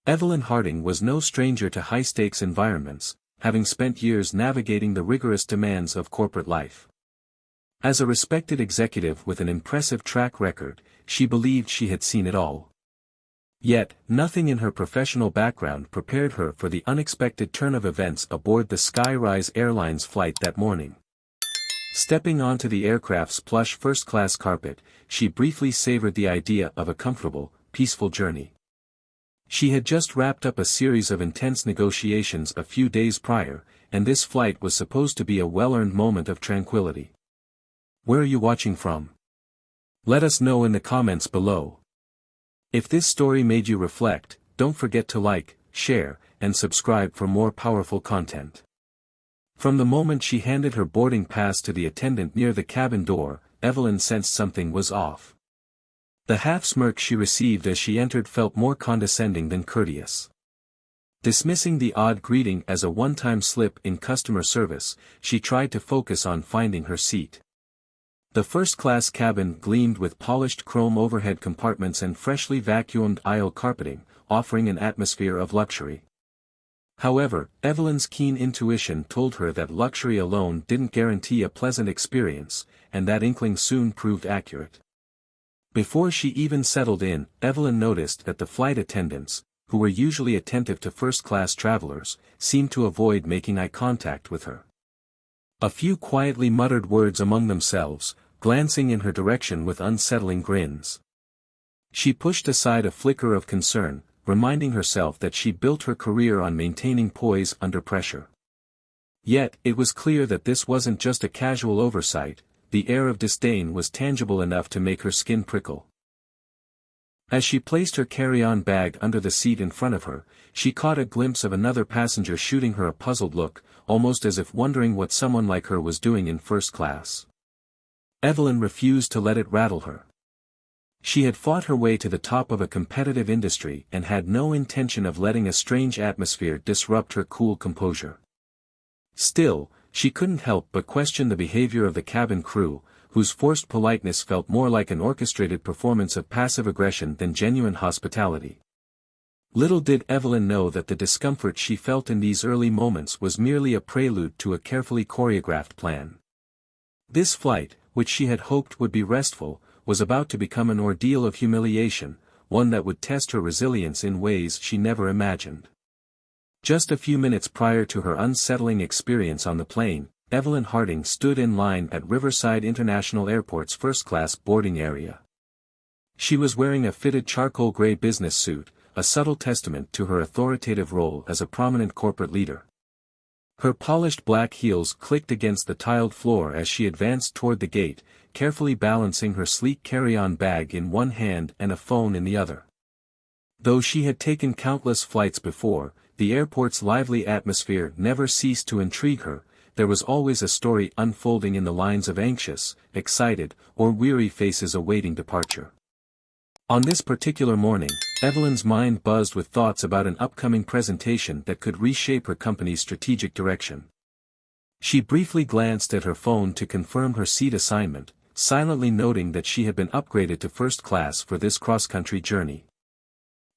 Evelyn Harding was no stranger to high-stakes environments, having spent years navigating the rigorous demands of corporate life. As a respected executive with an impressive track record, she believed she had seen it all. Yet, nothing in her professional background prepared her for the unexpected turn of events aboard the Skyrise Airlines flight that morning. Stepping onto the aircraft's plush first-class carpet, she briefly savored the idea of a comfortable, peaceful journey. She had just wrapped up a series of intense negotiations a few days prior, and this flight was supposed to be a well-earned moment of tranquility. Where are you watching from? Let us know in the comments below. If this story made you reflect, don't forget to like, share, and subscribe for more powerful content. From the moment she handed her boarding pass to the attendant near the cabin door, Evelyn sensed something was off. The half-smirk she received as she entered felt more condescending than courteous. Dismissing the odd greeting as a one-time slip in customer service, she tried to focus on finding her seat. The first-class cabin gleamed with polished chrome overhead compartments and freshly vacuumed aisle carpeting, offering an atmosphere of luxury. However, Evelyn's keen intuition told her that luxury alone didn't guarantee a pleasant experience, and that inkling soon proved accurate. Before she even settled in, Evelyn noticed that the flight attendants, who were usually attentive to first-class travelers, seemed to avoid making eye contact with her. A few quietly muttered words among themselves, glancing in her direction with unsettling grins. She pushed aside a flicker of concern, reminding herself that she built her career on maintaining poise under pressure. Yet, it was clear that this wasn't just a casual oversight. The air of disdain was tangible enough to make her skin prickle. As she placed her carry-on bag under the seat in front of her, she caught a glimpse of another passenger shooting her a puzzled look, almost as if wondering what someone like her was doing in first class. Evelyn refused to let it rattle her. She had fought her way to the top of a competitive industry and had no intention of letting a strange atmosphere disrupt her cool composure. Still, she couldn't help but question the behavior of the cabin crew, whose forced politeness felt more like an orchestrated performance of passive aggression than genuine hospitality. Little did Evelyn know that the discomfort she felt in these early moments was merely a prelude to a carefully choreographed plan. This flight, which she had hoped would be restful, was about to become an ordeal of humiliation, one that would test her resilience in ways she never imagined. Just a few minutes prior to her unsettling experience on the plane, Evelyn Harding stood in line at Riverside International Airport's first-class boarding area. She was wearing a fitted charcoal gray business suit, a subtle testament to her authoritative role as a prominent corporate leader. Her polished black heels clicked against the tiled floor as she advanced toward the gate, carefully balancing her sleek carry-on bag in one hand and a phone in the other. Though she had taken countless flights before, the airport's lively atmosphere never ceased to intrigue her. There was always a story unfolding in the lines of anxious, excited, or weary faces awaiting departure. On this particular morning, Evelyn's mind buzzed with thoughts about an upcoming presentation that could reshape her company's strategic direction. She briefly glanced at her phone to confirm her seat assignment, silently noting that she had been upgraded to first class for this cross-country journey.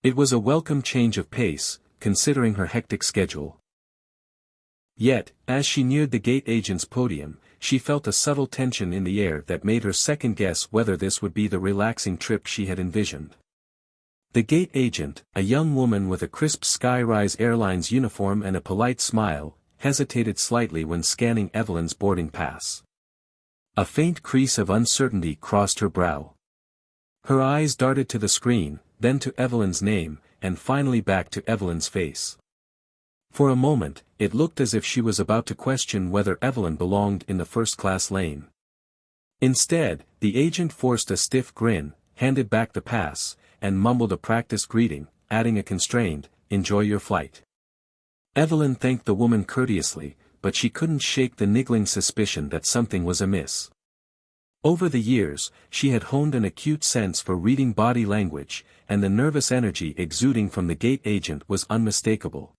It was a welcome change of pace, considering her hectic schedule. Yet, as she neared the gate agent's podium, she felt a subtle tension in the air that made her second-guess whether this would be the relaxing trip she had envisioned. The gate agent, a young woman with a crisp Skyrise Airlines uniform and a polite smile, hesitated slightly when scanning Evelyn's boarding pass. A faint crease of uncertainty crossed her brow. Her eyes darted to the screen, then to Evelyn's name, and finally back to Evelyn's face. For a moment, it looked as if she was about to question whether Evelyn belonged in the first-class lane. Instead, the agent forced a stiff grin, handed back the pass, and mumbled a practiced greeting, adding a constrained, "Enjoy your flight." Evelyn thanked the woman courteously, but she couldn't shake the niggling suspicion that something was amiss. Over the years, she had honed an acute sense for reading body language, and the nervous energy exuding from the gate agent was unmistakable.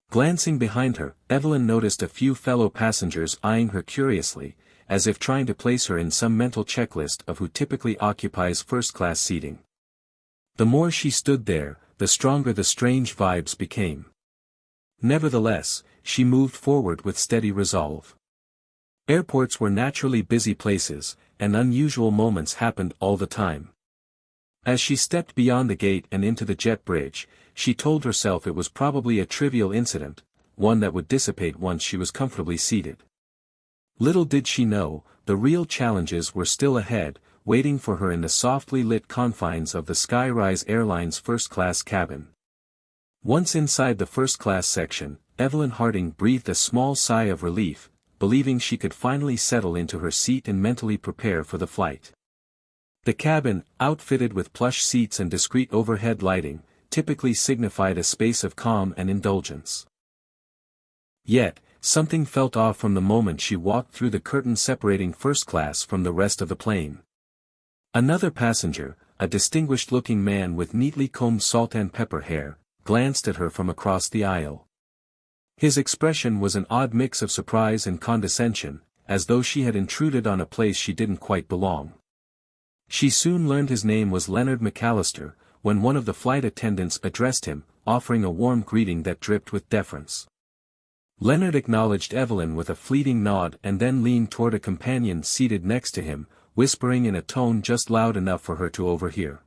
Glancing behind her, Evelyn noticed a few fellow passengers eyeing her curiously, as if trying to place her in some mental checklist of who typically occupies first-class seating. The more she stood there, the stronger the strange vibes became. Nevertheless, she moved forward with steady resolve. Airports were naturally busy places, and unusual moments happened all the time. As she stepped beyond the gate and into the jet bridge, she told herself it was probably a trivial incident, one that would dissipate once she was comfortably seated. Little did she know, the real challenges were still ahead, waiting for her in the softly lit confines of the Skyrise Airlines first-class cabin. Once inside the first-class section, Evelyn Harding breathed a small sigh of relief, believing she could finally settle into her seat and mentally prepare for the flight. The cabin, outfitted with plush seats and discreet overhead lighting, typically signified a space of calm and indulgence. Yet, something felt off from the moment she walked through the curtain separating first class from the rest of the plane. Another passenger, a distinguished-looking man with neatly combed salt and pepper hair, glanced at her from across the aisle. His expression was an odd mix of surprise and condescension, as though she had intruded on a place she didn't quite belong. She soon learned his name was Leonard McAllister, when one of the flight attendants addressed him, offering a warm greeting that dripped with deference. Leonard acknowledged Evelyn with a fleeting nod and then leaned toward a companion seated next to him, whispering in a tone just loud enough for her to overhear.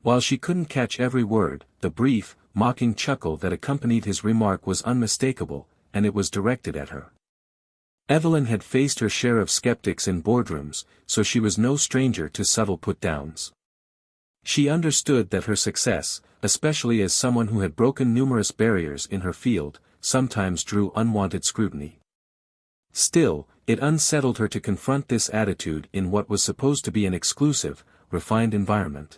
While she couldn't catch every word, the brief, mocking chuckle that accompanied his remark was unmistakable, and it was directed at her. Evelyn had faced her share of skeptics in boardrooms, so she was no stranger to subtle put-downs. She understood that her success, especially as someone who had broken numerous barriers in her field, sometimes drew unwanted scrutiny. Still, it unsettled her to confront this attitude in what was supposed to be an exclusive, refined environment.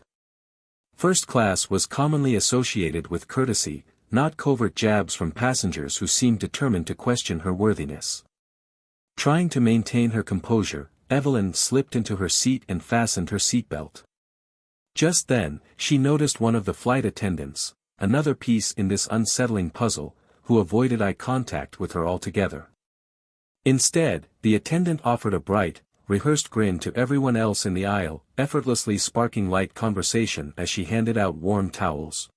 First class was commonly associated with courtesy, not covert jabs from passengers who seemed determined to question her worthiness. Trying to maintain her composure, Evelyn slipped into her seat and fastened her seatbelt. Just then, she noticed one of the flight attendants, another piece in this unsettling puzzle, who avoided eye contact with her altogether. Instead, the attendant offered a bright, rehearsed grin to everyone else in the aisle, effortlessly sparking light conversation as she handed out warm towels.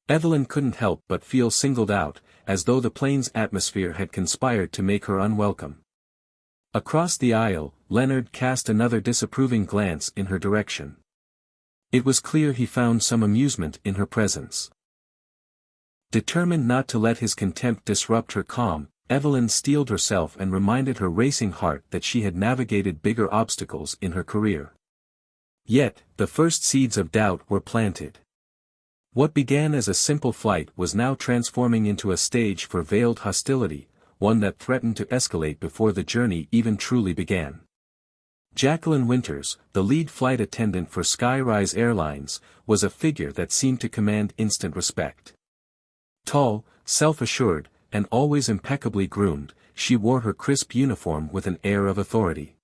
Evelyn couldn't help but feel singled out, as though the plane's atmosphere had conspired to make her unwelcome. Across the aisle, Leonard cast another disapproving glance in her direction. It was clear he found some amusement in her presence. Determined not to let his contempt disrupt her calm, Evelyn steeled herself and reminded her racing heart that she had navigated bigger obstacles in her career. Yet, the first seeds of doubt were planted. What began as a simple flight was now transforming into a stage for veiled hostility, one that threatened to escalate before the journey even truly began. Jacqueline Winters, the lead flight attendant for Skyrise Airlines, was a figure that seemed to command instant respect. Tall, self-assured, and always impeccably groomed, she wore her crisp uniform with an air of authority.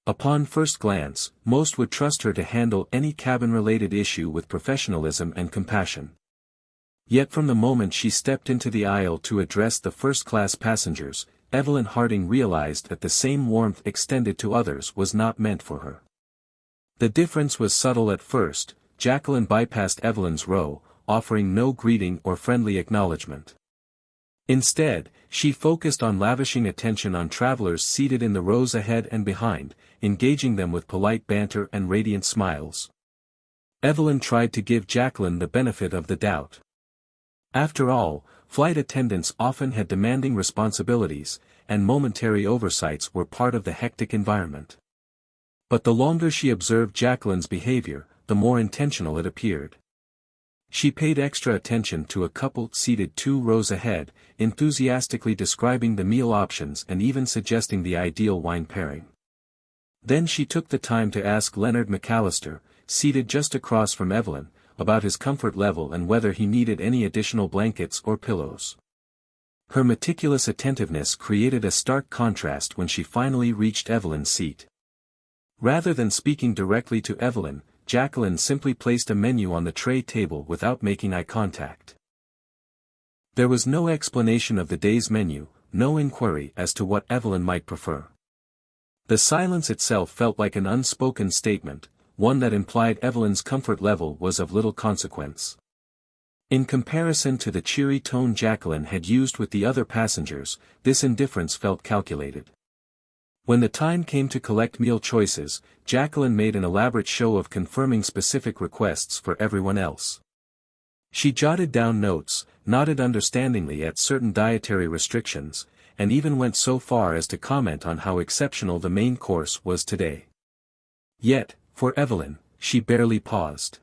Upon first glance, most would trust her to handle any cabin-related issue with professionalism and compassion. Yet from the moment she stepped into the aisle to address the first-class passengers, Evelyn Harding realized that the same warmth extended to others was not meant for her. The difference was subtle at first. Jacqueline bypassed Evelyn's row, offering no greeting or friendly acknowledgement. Instead, she focused on lavishing attention on travelers seated in the rows ahead and behind, engaging them with polite banter and radiant smiles. Evelyn tried to give Jacqueline the benefit of the doubt. After all, flight attendants often had demanding responsibilities, and momentary oversights were part of the hectic environment. But the longer she observed Jacqueline's behavior, the more intentional it appeared. She paid extra attention to a couple seated 2 rows ahead, enthusiastically describing the meal options and even suggesting the ideal wine pairing. Then she took the time to ask Leonard McAllister, seated just across from Evelyn, about his comfort level and whether he needed any additional blankets or pillows. Her meticulous attentiveness created a stark contrast when she finally reached Evelyn's seat. Rather than speaking directly to Evelyn, Jacqueline simply placed a menu on the tray table without making eye contact. There was no explanation of the day's menu, no inquiry as to what Evelyn might prefer. The silence itself felt like an unspoken statement, one that implied Evelyn's comfort level was of little consequence. In comparison to the cheery tone Jacqueline had used with the other passengers, this indifference felt calculated. When the time came to collect meal choices, Jacqueline made an elaborate show of confirming specific requests for everyone else. She jotted down notes, nodded understandingly at certain dietary restrictions, and even went so far as to comment on how exceptional the main course was today. Yet, for Evelyn, she barely paused.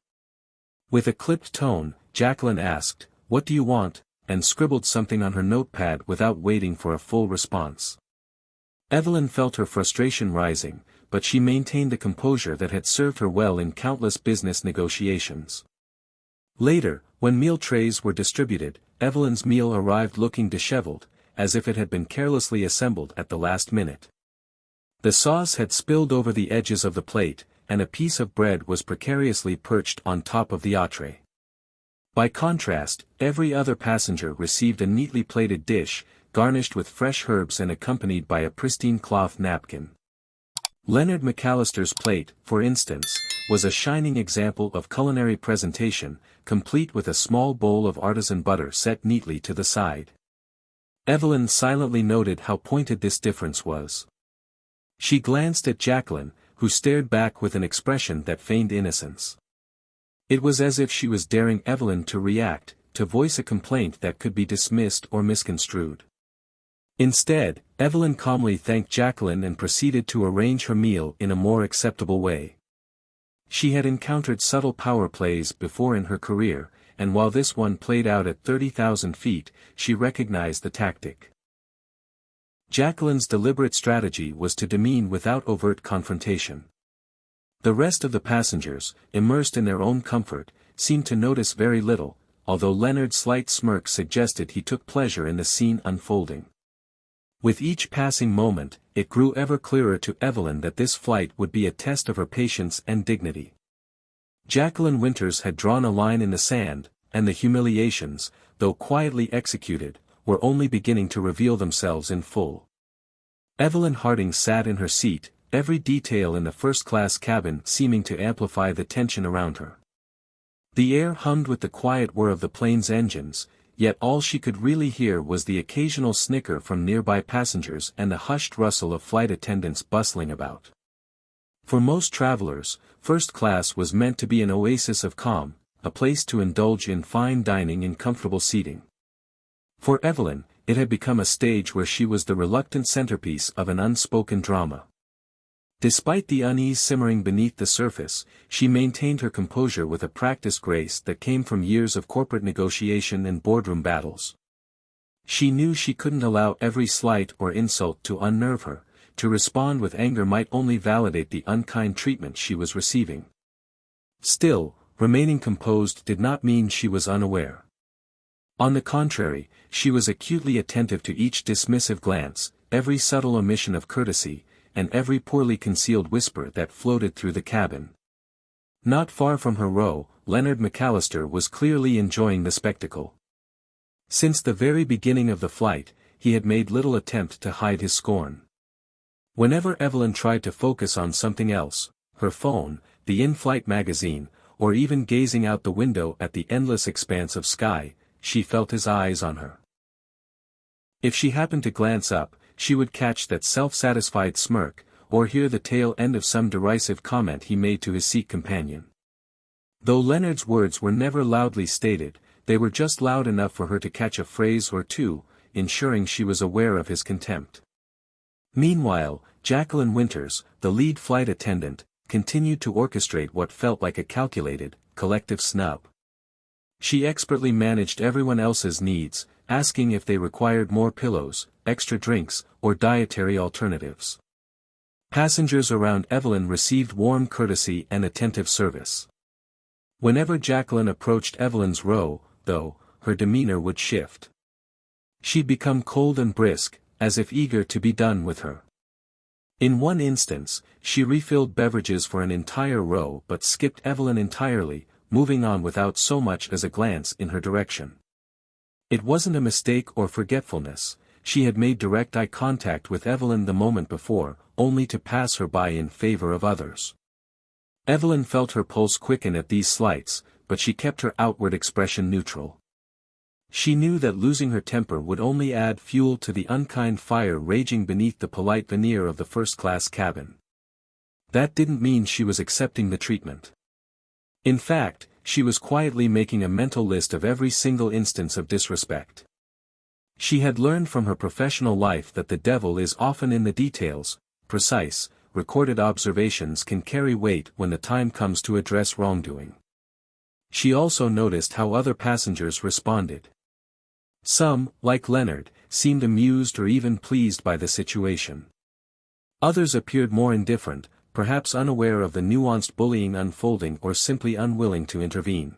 With a clipped tone, Jacqueline asked, "What do you want?" and scribbled something on her notepad without waiting for a full response. Evelyn felt her frustration rising, but she maintained the composure that had served her well in countless business negotiations. Later, when meal trays were distributed, Evelyn's meal arrived looking disheveled, as if it had been carelessly assembled at the last minute. The sauce had spilled over the edges of the plate, and a piece of bread was precariously perched on top of the entree. By contrast, every other passenger received a neatly plated dish, garnished with fresh herbs and accompanied by a pristine cloth napkin. Leonard McAllister's plate, for instance, was a shining example of culinary presentation, complete with a small bowl of artisan butter set neatly to the side. Evelyn silently noted how pointed this difference was. She glanced at Jacqueline, who stared back with an expression that feigned innocence. It was as if she was daring Evelyn to react, to voice a complaint that could be dismissed or misconstrued. Instead, Evelyn calmly thanked Jacqueline and proceeded to arrange her meal in a more acceptable way. She had encountered subtle power plays before in her career, and while this one played out at 30,000 feet, she recognized the tactic. Jacqueline's deliberate strategy was to demean without overt confrontation. The rest of the passengers, immersed in their own comfort, seemed to notice very little, although Leonard's slight smirk suggested he took pleasure in the scene unfolding. With each passing moment, it grew ever clearer to Evelyn that this flight would be a test of her patience and dignity. Jacqueline Winters had drawn a line in the sand, and the humiliations, though quietly executed, were only beginning to reveal themselves in full. Evelyn Harding sat in her seat, every detail in the first-class cabin seeming to amplify the tension around her. The air hummed with the quiet whir of the plane's engines, yet all she could really hear was the occasional snicker from nearby passengers and the hushed rustle of flight attendants bustling about. For most travelers, first class was meant to be an oasis of calm, a place to indulge in fine dining in comfortable seating. For Evelyn, it had become a stage where she was the reluctant centerpiece of an unspoken drama. Despite the unease simmering beneath the surface, she maintained her composure with a practiced grace that came from years of corporate negotiation and boardroom battles. She knew she couldn't allow every slight or insult to unnerve her. To respond with anger might only validate the unkind treatment she was receiving. Still, remaining composed did not mean she was unaware. On the contrary, she was acutely attentive to each dismissive glance, every subtle omission of courtesy, and every poorly concealed whisper that floated through the cabin. Not far from her row, Leonard McAllister was clearly enjoying the spectacle. Since the very beginning of the flight, he had made little attempt to hide his scorn. Whenever Evelyn tried to focus on something else, her phone, the in-flight magazine, or even gazing out the window at the endless expanse of sky, she felt his eyes on her. If she happened to glance up, she would catch that self-satisfied smirk, or hear the tail end of some derisive comment he made to his seat companion. Though Leonard's words were never loudly stated, they were just loud enough for her to catch a phrase or two, ensuring she was aware of his contempt. Meanwhile, Jacqueline Winters, the lead flight attendant, continued to orchestrate what felt like a calculated, collective snub. She expertly managed everyone else's needs, asking if they required more pillows, extra drinks, or dietary alternatives. Passengers around Evelyn received warm courtesy and attentive service. Whenever Jacqueline approached Evelyn's row, though, her demeanor would shift. She'd become cold and brisk, as if eager to be done with her. In one instance, she refilled beverages for an entire row but skipped Evelyn entirely, moving on without so much as a glance in her direction. It wasn't a mistake or forgetfulness. She had made direct eye contact with Evelyn the moment before, only to pass her by in favor of others. Evelyn felt her pulse quicken at these slights, but she kept her outward expression neutral. She knew that losing her temper would only add fuel to the unkind fire raging beneath the polite veneer of the first-class cabin. That didn't mean she was accepting the treatment. In fact, she was quietly making a mental list of every single instance of disrespect. She had learned from her professional life that the devil is often in the details. Precise, recorded observations can carry weight when the time comes to address wrongdoing. She also noticed how other passengers responded. Some, like Leonard, seemed amused or even pleased by the situation. Others appeared more indifferent, perhaps unaware of the nuanced bullying unfolding or simply unwilling to intervene.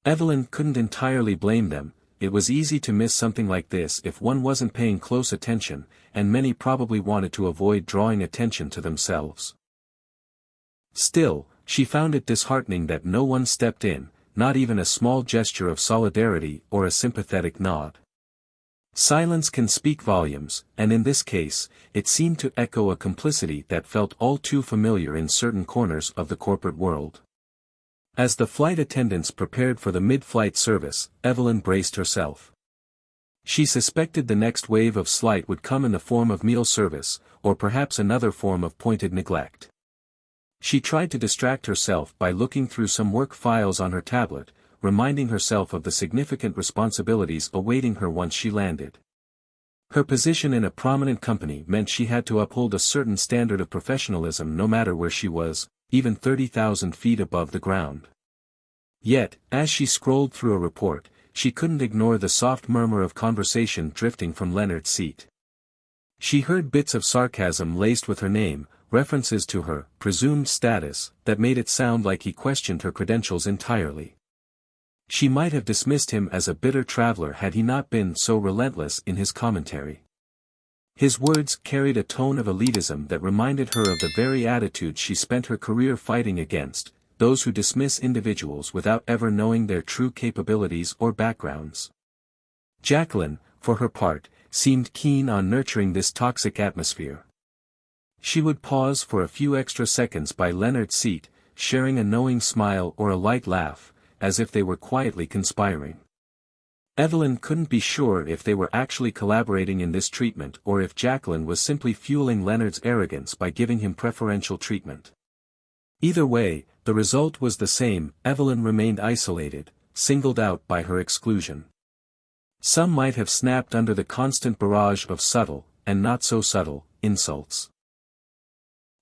Evelyn couldn't entirely blame them. It was easy to miss something like this if one wasn't paying close attention, and many probably wanted to avoid drawing attention to themselves. Still, she found it disheartening that no one stepped in, not even a small gesture of solidarity or a sympathetic nod. Silence can speak volumes, and in this case, it seemed to echo a complicity that felt all too familiar in certain corners of the corporate world. As the flight attendants prepared for the mid-flight service, Evelyn braced herself. She suspected the next wave of slight would come in the form of meal service, or perhaps another form of pointed neglect. She tried to distract herself by looking through some work files on her tablet, reminding herself of the significant responsibilities awaiting her once she landed. Her position in a prominent company meant she had to uphold a certain standard of professionalism no matter where she was, even 30,000 feet above the ground. Yet, as she scrolled through a report, she couldn't ignore the soft murmur of conversation drifting from Leonard's seat. She heard bits of sarcasm laced with her name, references to her presumed status, that made it sound like he questioned her credentials entirely. She might have dismissed him as a bitter traveler had he not been so relentless in his commentary. His words carried a tone of elitism that reminded her of the very attitude she spent her career fighting against, those who dismiss individuals without ever knowing their true capabilities or backgrounds. Jacqueline, for her part, seemed keen on nurturing this toxic atmosphere. She would pause for a few extra seconds by Leonard's seat, sharing a knowing smile or a light laugh, as if they were quietly conspiring. Evelyn couldn't be sure if they were actually collaborating in this treatment or if Jacqueline was simply fueling Leonard's arrogance by giving him preferential treatment. Either way, the result was the same. Evelyn remained isolated, singled out by her exclusion. Some might have snapped under the constant barrage of subtle, and not so subtle, insults.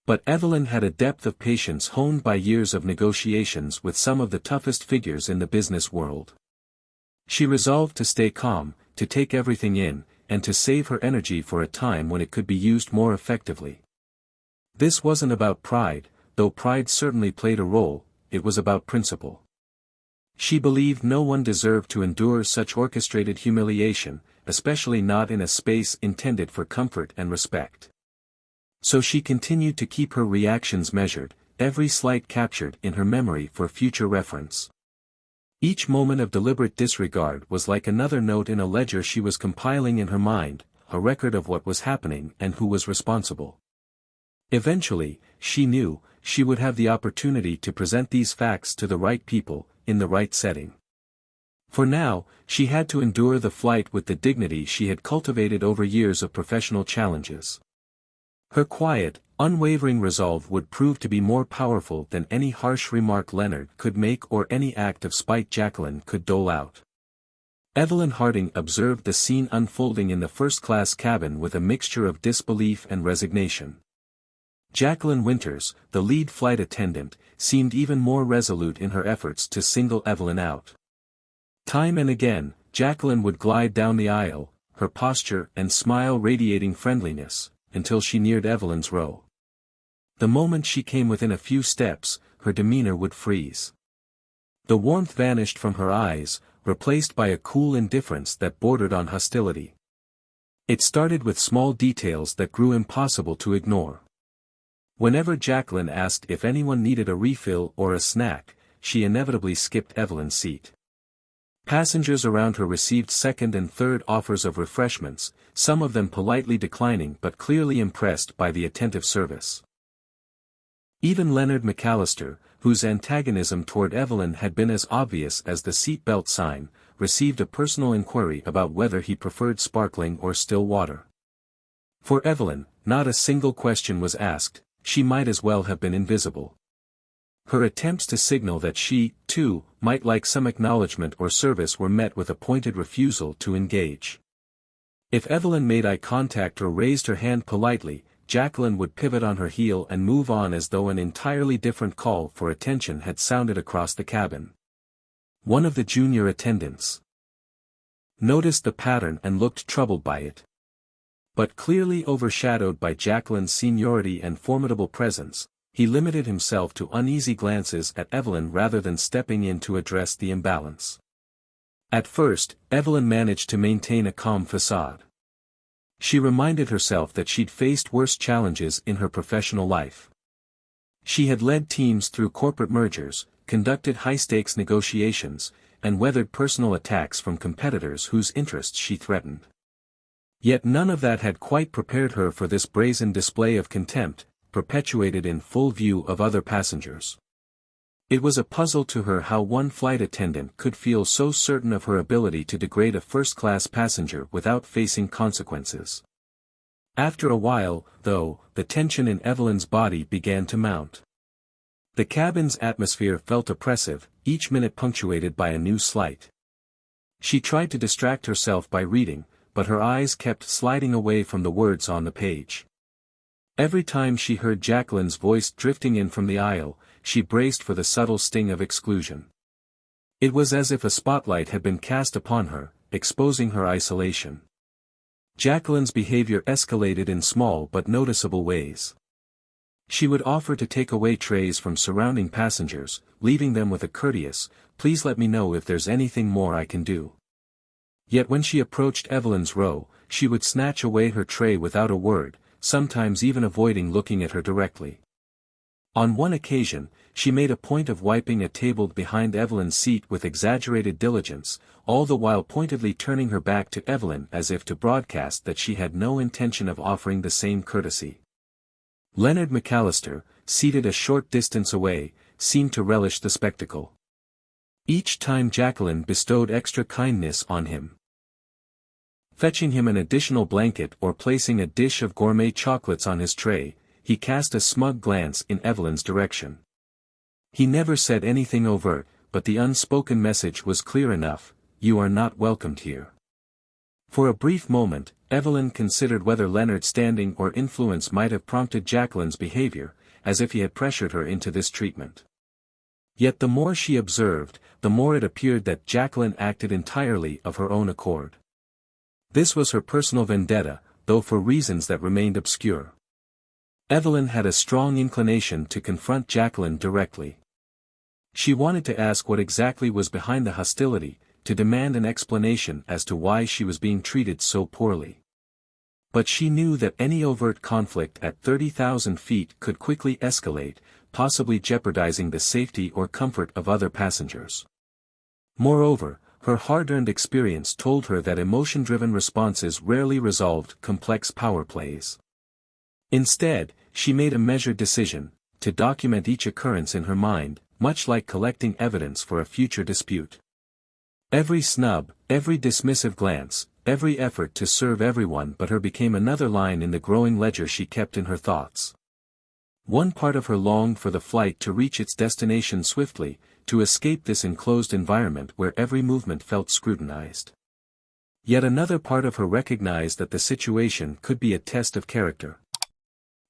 But Evelyn had a depth of patience honed by years of negotiations with some of the toughest figures in the business world. She resolved to stay calm, to take everything in, and to save her energy for a time when it could be used more effectively. This wasn't about pride, though pride certainly played a role, it was about principle. She believed no one deserved to endure such orchestrated humiliation, especially not in a space intended for comfort and respect. So she continued to keep her reactions measured, every slight captured in her memory for future reference. Each moment of deliberate disregard was like another note in a ledger she was compiling in her mind, a record of what was happening and who was responsible. Eventually, she knew, she would have the opportunity to present these facts to the right people, in the right setting. For now, she had to endure the flight with the dignity she had cultivated over years of professional challenges. Her quiet, unwavering resolve would prove to be more powerful than any harsh remark Leonard could make or any act of spite Jacqueline could dole out. Evelyn Harding observed the scene unfolding in the first-class cabin with a mixture of disbelief and resignation. Jacqueline Winters, the lead flight attendant, seemed even more resolute in her efforts to single Evelyn out. Time and again, Jacqueline would glide down the aisle, her posture and smile radiating friendliness, until she neared Evelyn's row. The moment she came within a few steps, her demeanor would freeze. The warmth vanished from her eyes, replaced by a cool indifference that bordered on hostility. It started with small details that grew impossible to ignore. Whenever Jacqueline asked if anyone needed a refill or a snack, she inevitably skipped Evelyn's seat. Passengers around her received second and third offers of refreshments, some of them politely declining but clearly impressed by the attentive service. Even Leonard McAllister, whose antagonism toward Evelyn had been as obvious as the seatbelt sign, received a personal inquiry about whether he preferred sparkling or still water. For Evelyn, not a single question was asked, she might as well have been invisible. Her attempts to signal that she, too, might like some acknowledgement or service were met with a pointed refusal to engage. If Evelyn made eye contact or raised her hand politely, Jacqueline would pivot on her heel and move on as though an entirely different call for attention had sounded across the cabin. One of the junior attendants noticed the pattern and looked troubled by it. But clearly overshadowed by Jacqueline's seniority and formidable presence, he limited himself to uneasy glances at Evelyn rather than stepping in to address the imbalance. At first, Evelyn managed to maintain a calm facade. She reminded herself that she'd faced worse challenges in her professional life. She had led teams through corporate mergers, conducted high-stakes negotiations, and weathered personal attacks from competitors whose interests she threatened. Yet none of that had quite prepared her for this brazen display of contempt, perpetuated in full view of other passengers. It was a puzzle to her how one flight attendant could feel so certain of her ability to degrade a first-class passenger without facing consequences. After a while, though, the tension in Evelyn's body began to mount. The cabin's atmosphere felt oppressive, each minute punctuated by a new slight. She tried to distract herself by reading, but her eyes kept sliding away from the words on the page. Every time she heard Jacqueline's voice drifting in from the aisle, she braced for the subtle sting of exclusion. It was as if a spotlight had been cast upon her, exposing her isolation. Jacqueline's behavior escalated in small but noticeable ways. She would offer to take away trays from surrounding passengers, leaving them with a courteous, "Please let me know if there's anything more I can do." Yet when she approached Evelyn's row, she would snatch away her tray without a word, sometimes even avoiding looking at her directly. On one occasion, she made a point of wiping a table behind Evelyn's seat with exaggerated diligence, all the while pointedly turning her back to Evelyn as if to broadcast that she had no intention of offering the same courtesy. Leonard McAllister, seated a short distance away, seemed to relish the spectacle. Each time Jacqueline bestowed extra kindness on him, fetching him an additional blanket or placing a dish of gourmet chocolates on his tray, he cast a smug glance in Evelyn's direction. He never said anything overt, but the unspoken message was clear enough: "You are not welcomed here." For a brief moment, Evelyn considered whether Leonard's standing or influence might have prompted Jacqueline's behavior, as if he had pressured her into this treatment. Yet the more she observed, the more it appeared that Jacqueline acted entirely of her own accord. This was her personal vendetta, though for reasons that remained obscure. Evelyn had a strong inclination to confront Jacqueline directly. She wanted to ask what exactly was behind the hostility, to demand an explanation as to why she was being treated so poorly. But she knew that any overt conflict at 30,000 feet could quickly escalate, possibly jeopardizing the safety or comfort of other passengers. Moreover, her hard-earned experience told her that emotion-driven responses rarely resolved complex power plays. Instead, she made a measured decision, to document each occurrence in her mind, much like collecting evidence for a future dispute. Every snub, every dismissive glance, every effort to serve everyone but her became another line in the growing ledger she kept in her thoughts. One part of her longed for the flight to reach its destination swiftly, to escape this enclosed environment where every movement felt scrutinized. Yet another part of her recognized that the situation could be a test of character.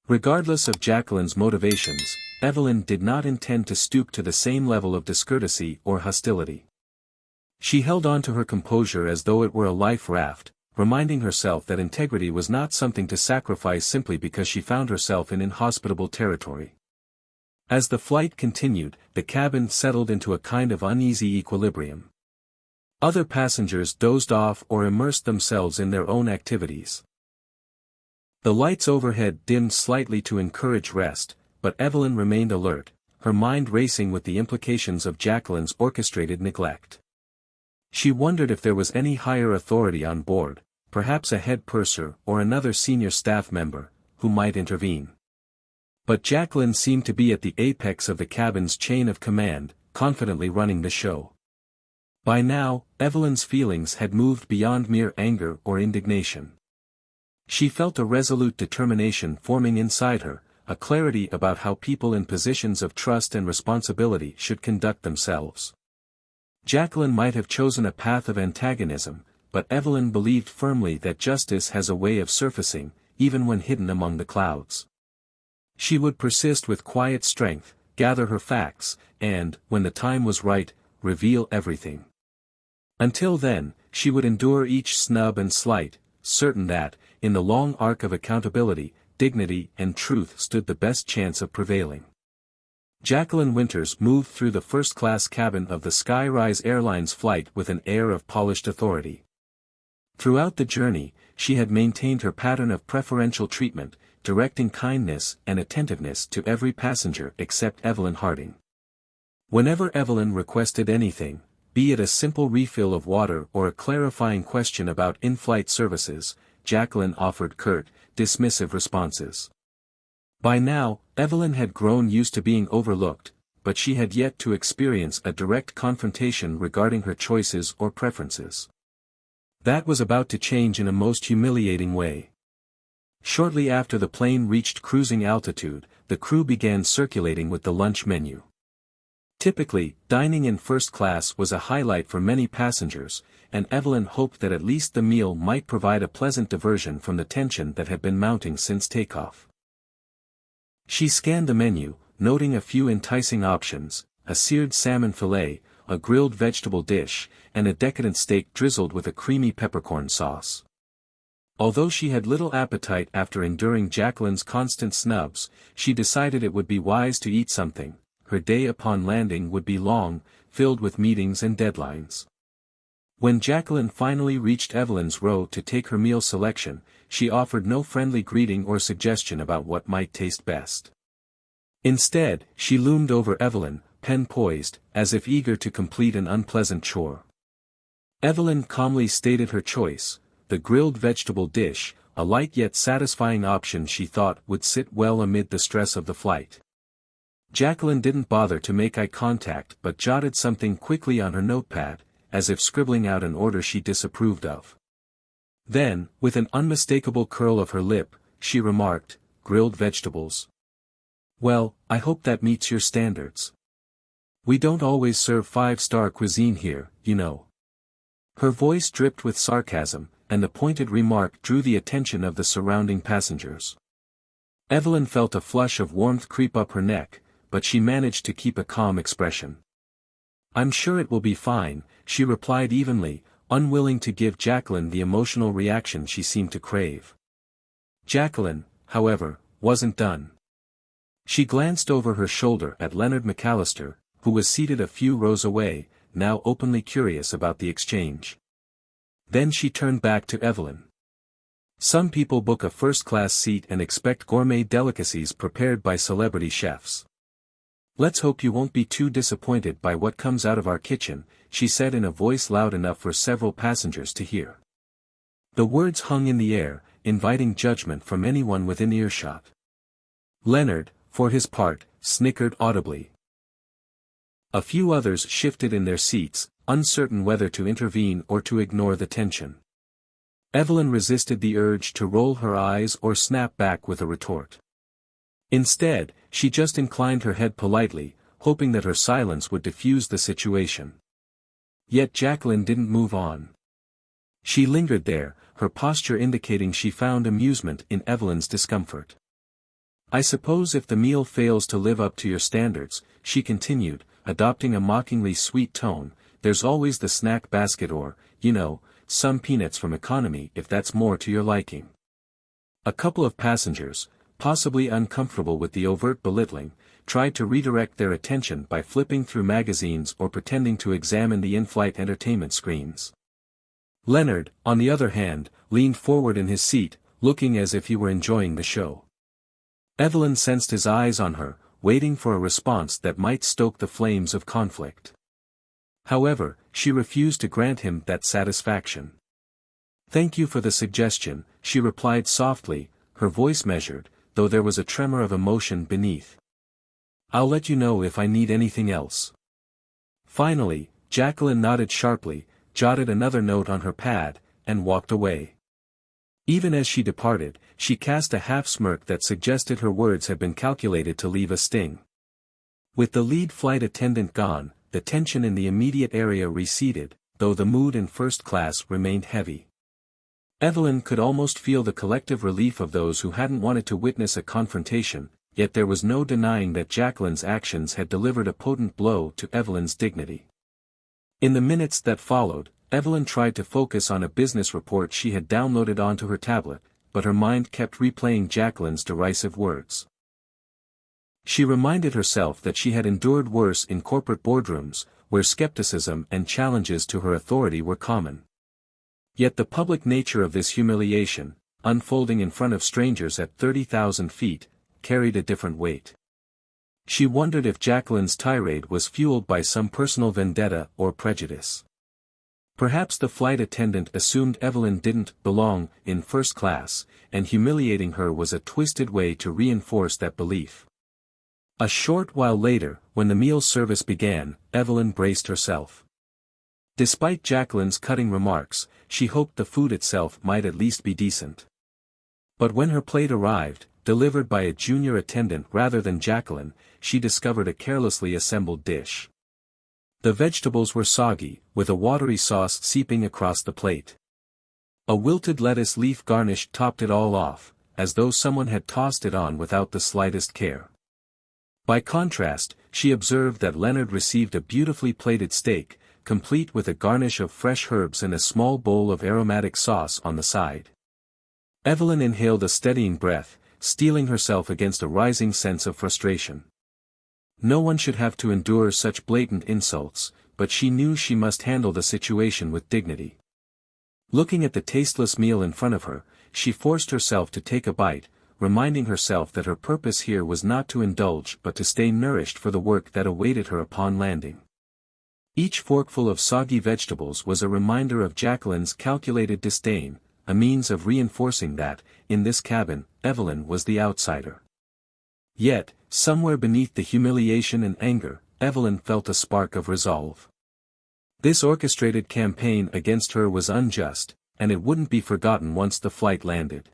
Regardless of Jacqueline's motivations, Evelyn did not intend to stoop to the same level of discourtesy or hostility. She held on to her composure as though it were a life raft, reminding herself that integrity was not something to sacrifice simply because she found herself in inhospitable territory. As the flight continued, the cabin settled into a kind of uneasy equilibrium. Other passengers dozed off or immersed themselves in their own activities. The lights overhead dimmed slightly to encourage rest, but Evelyn remained alert, her mind racing with the implications of Jacqueline's orchestrated neglect. She wondered if there was any higher authority on board, perhaps a head purser or another senior staff member, who might intervene. But Jacqueline seemed to be at the apex of the cabin's chain of command, confidently running the show. By now, Evelyn's feelings had moved beyond mere anger or indignation. She felt a resolute determination forming inside her, a clarity about how people in positions of trust and responsibility should conduct themselves. Jacqueline might have chosen a path of antagonism, but Evelyn believed firmly that justice has a way of surfacing, even when hidden among the clouds. She would persist with quiet strength, gather her facts, and, when the time was right, reveal everything. Until then, she would endure each snub and slight, certain that, in the long arc of accountability, dignity and truth stood the best chance of prevailing. Jacqueline Winters moved through the first-class cabin of the Skyrise Airlines flight with an air of polished authority. Throughout the journey, she had maintained her pattern of preferential treatment, directing kindness and attentiveness to every passenger except Evelyn Harding. Whenever Evelyn requested anything, be it a simple refill of water or a clarifying question about in-flight services, Jacqueline offered curt, dismissive responses. By now, Evelyn had grown used to being overlooked, but she had yet to experience a direct confrontation regarding her choices or preferences. That was about to change in a most humiliating way. Shortly after the plane reached cruising altitude, the crew began circulating with the lunch menu. Typically, dining in first class was a highlight for many passengers, and Evelyn hoped that at least the meal might provide a pleasant diversion from the tension that had been mounting since takeoff. She scanned the menu, noting a few enticing options: a seared salmon fillet, a grilled vegetable dish, and a decadent steak drizzled with a creamy peppercorn sauce. Although she had little appetite after enduring Jacqueline's constant snubs, she decided it would be wise to eat something. Her day upon landing would be long, filled with meetings and deadlines. When Jacqueline finally reached Evelyn's row to take her meal selection, she offered no friendly greeting or suggestion about what might taste best. Instead, she loomed over Evelyn, pen poised, as if eager to complete an unpleasant chore. Evelyn calmly stated her choice: the grilled vegetable dish, a light yet satisfying option she thought would sit well amid the stress of the flight. Jacqueline didn't bother to make eye contact but jotted something quickly on her notepad, as if scribbling out an order she disapproved of. Then, with an unmistakable curl of her lip, she remarked, "Grilled vegetables. Well, I hope that meets your standards. We don't always serve five-star cuisine here, you know." Her voice dripped with sarcasm, and the pointed remark drew the attention of the surrounding passengers. Evelyn felt a flush of warmth creep up her neck, but she managed to keep a calm expression. "I'm sure it will be fine," she replied evenly, unwilling to give Jacqueline the emotional reaction she seemed to crave. Jacqueline, however, wasn't done. She glanced over her shoulder at Leonard McAllister, who was seated a few rows away, now openly curious about the exchange. Then she turned back to Evelyn. "Some people book a first-class seat and expect gourmet delicacies prepared by celebrity chefs. Let's hope you won't be too disappointed by what comes out of our kitchen," she said in a voice loud enough for several passengers to hear. The words hung in the air, inviting judgment from anyone within earshot. Leonard, for his part, snickered audibly. A few others shifted in their seats, uncertain whether to intervene or to ignore the tension. Evelyn resisted the urge to roll her eyes or snap back with a retort. Instead, she just inclined her head politely, hoping that her silence would diffuse the situation. Yet Jacqueline didn't move on. She lingered there, her posture indicating she found amusement in Evelyn's discomfort. "I suppose if the meal fails to live up to your standards," she continued, adopting a mockingly sweet tone, "there's always the snack basket or, you know, some peanuts from economy if that's more to your liking." A couple of passengers, possibly uncomfortable with the overt belittling, tried to redirect their attention by flipping through magazines or pretending to examine the in-flight entertainment screens. Leonard, on the other hand, leaned forward in his seat, looking as if he were enjoying the show. Evelyn sensed his eyes on her, waiting for a response that might stoke the flames of conflict. However, she refused to grant him that satisfaction. "Thank you for the suggestion," she replied softly, her voice measured, though there was a tremor of emotion beneath. "I'll let you know if I need anything else." Finally, Jacqueline nodded sharply, jotted another note on her pad, and walked away. Even as she departed, she cast a half-smirk that suggested her words had been calculated to leave a sting. With the lead flight attendant gone, the tension in the immediate area receded, though the mood in first class remained heavy. Evelyn could almost feel the collective relief of those who hadn't wanted to witness a confrontation, yet there was no denying that Jacqueline's actions had delivered a potent blow to Evelyn's dignity. In the minutes that followed, Evelyn tried to focus on a business report she had downloaded onto her tablet, but her mind kept replaying Jacqueline's derisive words. She reminded herself that she had endured worse in corporate boardrooms, where skepticism and challenges to her authority were common. Yet the public nature of this humiliation, unfolding in front of strangers at 30,000 feet, carried a different weight. She wondered if Jacqueline's tirade was fueled by some personal vendetta or prejudice. Perhaps the flight attendant assumed Evelyn didn't belong in first class, and humiliating her was a twisted way to reinforce that belief. A short while later, when the meal service began, Evelyn braced herself. Despite Jacqueline's cutting remarks, she hoped the food itself might at least be decent. But when her plate arrived, delivered by a junior attendant rather than Jacqueline, she discovered a carelessly assembled dish. The vegetables were soggy, with a watery sauce seeping across the plate. A wilted lettuce leaf garnish topped it all off, as though someone had tossed it on without the slightest care. By contrast, she observed that Leonard received a beautifully plated steak, complete with a garnish of fresh herbs and a small bowl of aromatic sauce on the side. Evelyn inhaled a steadying breath, steeling herself against a rising sense of frustration. No one should have to endure such blatant insults, but she knew she must handle the situation with dignity. Looking at the tasteless meal in front of her, she forced herself to take a bite, reminding herself that her purpose here was not to indulge but to stay nourished for the work that awaited her upon landing. Each forkful of soggy vegetables was a reminder of Jacqueline's calculated disdain, a means of reinforcing that, in this cabin, Evelyn was the outsider. Yet, somewhere beneath the humiliation and anger, Evelyn felt a spark of resolve. This orchestrated campaign against her was unjust, and it wouldn't be forgotten once the flight landed.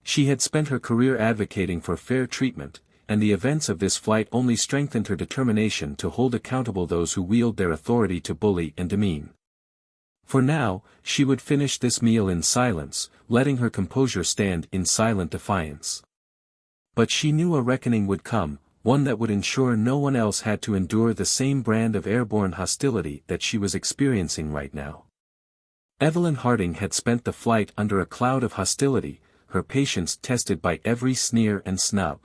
She had spent her career advocating for fair treatment, and the events of this flight only strengthened her determination to hold accountable those who wield their authority to bully and demean. For now, she would finish this meal in silence, letting her composure stand in silent defiance. But she knew a reckoning would come, one that would ensure no one else had to endure the same brand of airborne hostility that she was experiencing right now. Evelyn Harding had spent the flight under a cloud of hostility, her patience tested by every sneer and snub.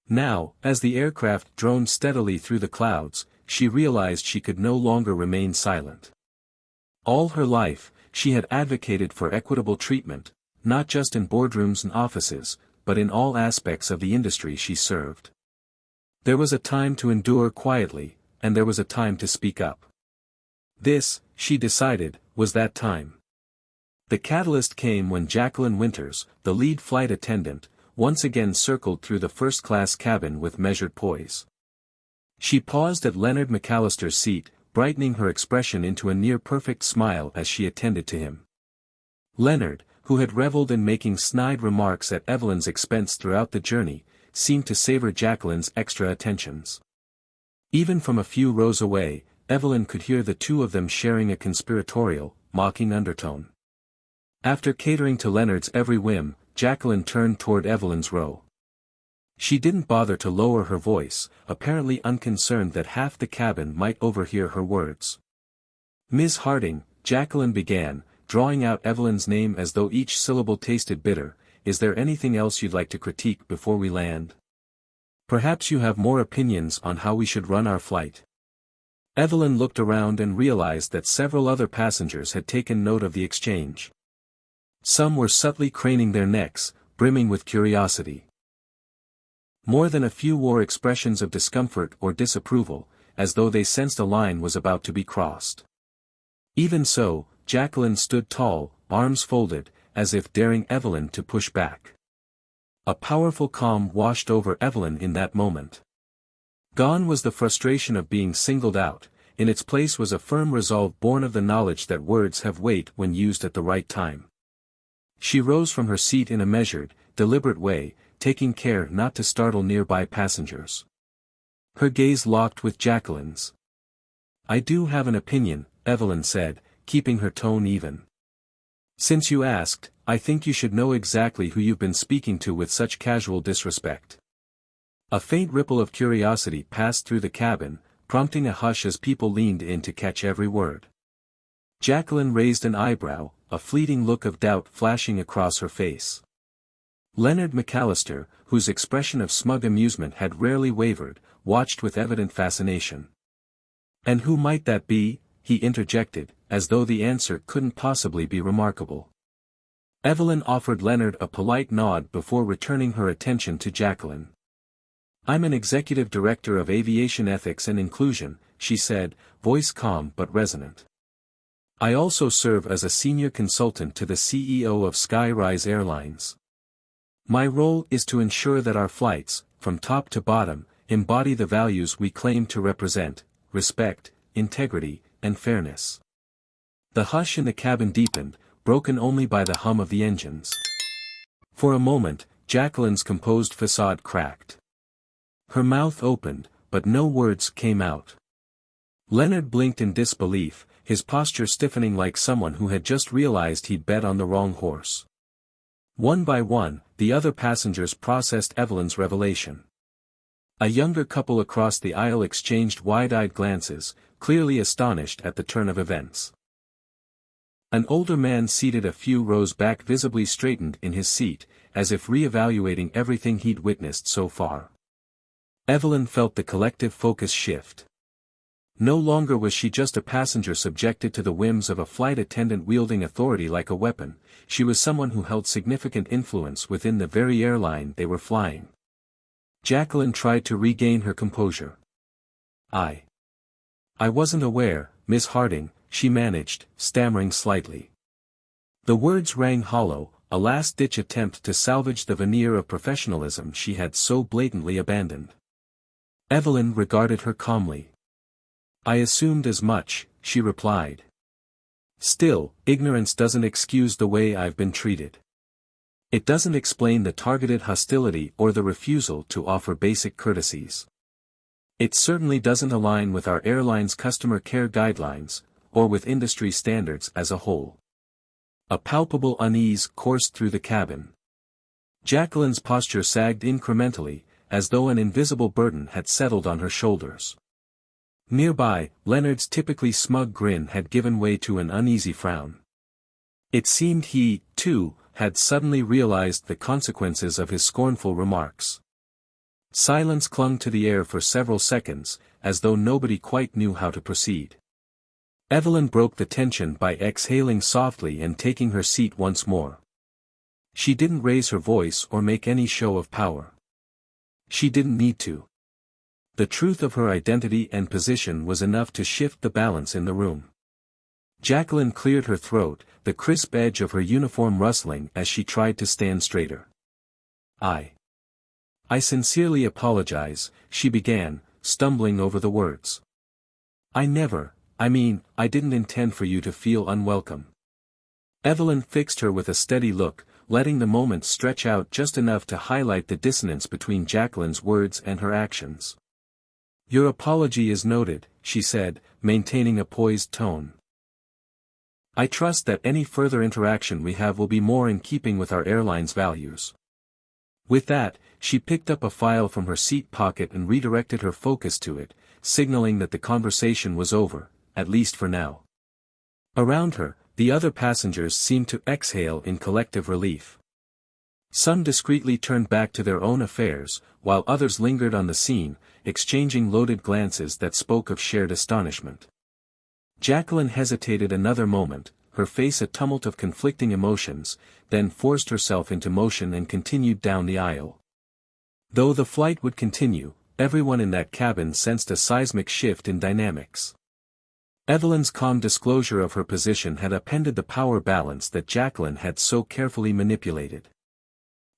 Now, as the aircraft droned steadily through the clouds, she realized she could no longer remain silent. All her life, she had advocated for equitable treatment, not just in boardrooms and offices, but in all aspects of the industry she served. There was a time to endure quietly, and there was a time to speak up. This, she decided, was that time. The catalyst came when Jacqueline Winters, the lead flight attendant, once again circled through the first-class cabin with measured poise. She paused at Leonard McAllister's seat, brightening her expression into a near-perfect smile as she attended to him. Leonard, who had reveled in making snide remarks at Evelyn's expense throughout the journey, seemed to savor Jacqueline's extra attentions. Even from a few rows away, Evelyn could hear the two of them sharing a conspiratorial, mocking undertone. After catering to Leonard's every whim, Jacqueline turned toward Evelyn's row. She didn't bother to lower her voice, apparently unconcerned that half the cabin might overhear her words. "Ms. Harding," Jacqueline began, drawing out Evelyn's name as though each syllable tasted bitter, "is there anything else you'd like to critique before we land? Perhaps you have more opinions on how we should run our flight." Evelyn looked around and realized that several other passengers had taken note of the exchange. Some were subtly craning their necks, brimming with curiosity. More than a few wore expressions of discomfort or disapproval, as though they sensed a line was about to be crossed. Even so, Jacqueline stood tall, arms folded, as if daring Evelyn to push back. A powerful calm washed over Evelyn in that moment. Gone was the frustration of being singled out, in its place was a firm resolve born of the knowledge that words have weight when used at the right time. She rose from her seat in a measured, deliberate way, taking care not to startle nearby passengers. Her gaze locked with Jacqueline's. "I do have an opinion," Evelyn said, keeping her tone even. "Since you asked, I think you should know exactly who you've been speaking to with such casual disrespect." A faint ripple of curiosity passed through the cabin, prompting a hush as people leaned in to catch every word. Jacqueline raised an eyebrow, a fleeting look of doubt flashing across her face. Leonard McAllister, whose expression of smug amusement had rarely wavered, watched with evident fascination. "And who might that be?" he interjected, as though the answer couldn't possibly be remarkable. Evelyn offered Leonard a polite nod before returning her attention to Jacqueline. "I'm an executive director of aviation ethics and inclusion," she said, voice calm but resonant. "I also serve as a senior consultant to the CEO of Skyrise Airlines. My role is to ensure that our flights, from top to bottom, embody the values we claim to represent: respect, integrity, and fairness." The hush in the cabin deepened, broken only by the hum of the engines. For a moment, Jacqueline's composed facade cracked. Her mouth opened, but no words came out. Leonard blinked in disbelief, his posture stiffening like someone who had just realized he'd bet on the wrong horse. One by one, the other passengers processed Evelyn's revelation. A younger couple across the aisle exchanged wide-eyed glances, clearly astonished at the turn of events. An older man seated a few rows back visibly straightened in his seat, as if re-evaluating everything he'd witnessed so far. Evelyn felt the collective focus shift. No longer was she just a passenger subjected to the whims of a flight attendant wielding authority like a weapon, she was someone who held significant influence within the very airline they were flying. Jacqueline tried to regain her composure. I wasn't aware, Miss Harding," she managed, stammering slightly. The words rang hollow, a last-ditch attempt to salvage the veneer of professionalism she had so blatantly abandoned. Evelyn regarded her calmly. "I assumed as much," she replied. "Still, ignorance doesn't excuse the way I've been treated. It doesn't explain the targeted hostility or the refusal to offer basic courtesies. It certainly doesn't align with our airline's customer care guidelines, or with industry standards as a whole." A palpable unease coursed through the cabin. Jacqueline's posture sagged incrementally, as though an invisible burden had settled on her shoulders. Nearby, Leonard's typically smug grin had given way to an uneasy frown. It seemed he, too, had suddenly realized the consequences of his scornful remarks. Silence clung to the air for several seconds, as though nobody quite knew how to proceed. Evelyn broke the tension by exhaling softly and taking her seat once more. She didn't raise her voice or make any show of power. She didn't need to. The truth of her identity and position was enough to shift the balance in the room. Jacqueline cleared her throat, the crisp edge of her uniform rustling as she tried to stand straighter. I sincerely apologize," she began, stumbling over the words. I didn't intend for you to feel unwelcome." Evelyn fixed her with a steady look, letting the moment stretch out just enough to highlight the dissonance between Jacqueline's words and her actions. "Your apology is noted," she said, maintaining a poised tone. "I trust that any further interaction we have will be more in keeping with our airline's values." With that, she picked up a file from her seat pocket and redirected her focus to it, signaling that the conversation was over, at least for now. Around her, the other passengers seemed to exhale in collective relief. Some discreetly turned back to their own affairs, while others lingered on the scene, exchanging loaded glances that spoke of shared astonishment. Jacqueline hesitated another moment, her face a tumult of conflicting emotions, then forced herself into motion and continued down the aisle. Though the flight would continue, everyone in that cabin sensed a seismic shift in dynamics. Evelyn's calm disclosure of her position had upended the power balance that Jacqueline had so carefully manipulated.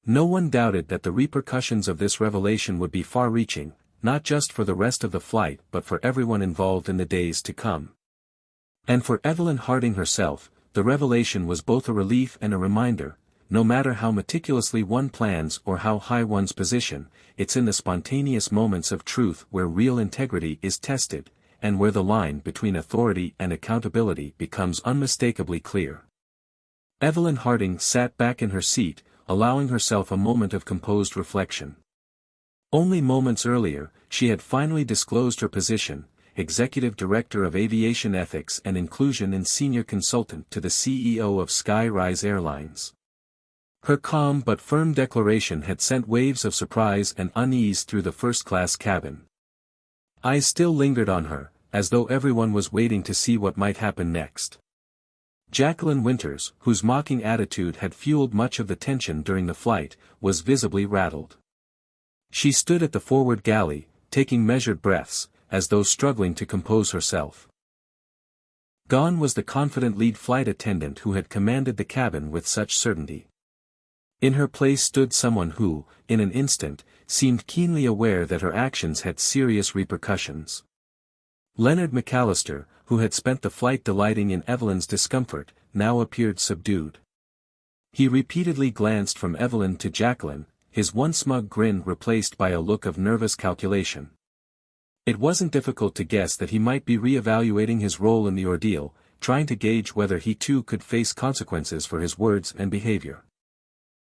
No one doubted that the repercussions of this revelation would be far-reaching, not just for the rest of the flight but for everyone involved in the days to come. And for Evelyn Harding herself, the revelation was both a relief and a reminder: no matter how meticulously one plans or how high one's position, it's in the spontaneous moments of truth where real integrity is tested, and where the line between authority and accountability becomes unmistakably clear. Evelyn Harding sat back in her seat, allowing herself a moment of composed reflection. Only moments earlier, she had finally disclosed her position: Executive Director of Aviation Ethics and Inclusion and Senior Consultant to the CEO of Skyrise Airlines. Her calm but firm declaration had sent waves of surprise and unease through the first-class cabin. Eyes still lingered on her, as though everyone was waiting to see what might happen next. Jacqueline Winters, whose mocking attitude had fueled much of the tension during the flight, was visibly rattled. She stood at the forward galley, taking measured breaths, as though struggling to compose herself. Gone was the confident lead flight attendant who had commanded the cabin with such certainty. In her place stood someone who, in an instant, seemed keenly aware that her actions had serious repercussions. Leonard McAllister, who had spent the flight delighting in Evelyn's discomfort, now appeared subdued. He repeatedly glanced from Evelyn to Jacqueline, his once smug grin replaced by a look of nervous calculation. It wasn't difficult to guess that he might be re-evaluating his role in the ordeal, trying to gauge whether he too could face consequences for his words and behavior.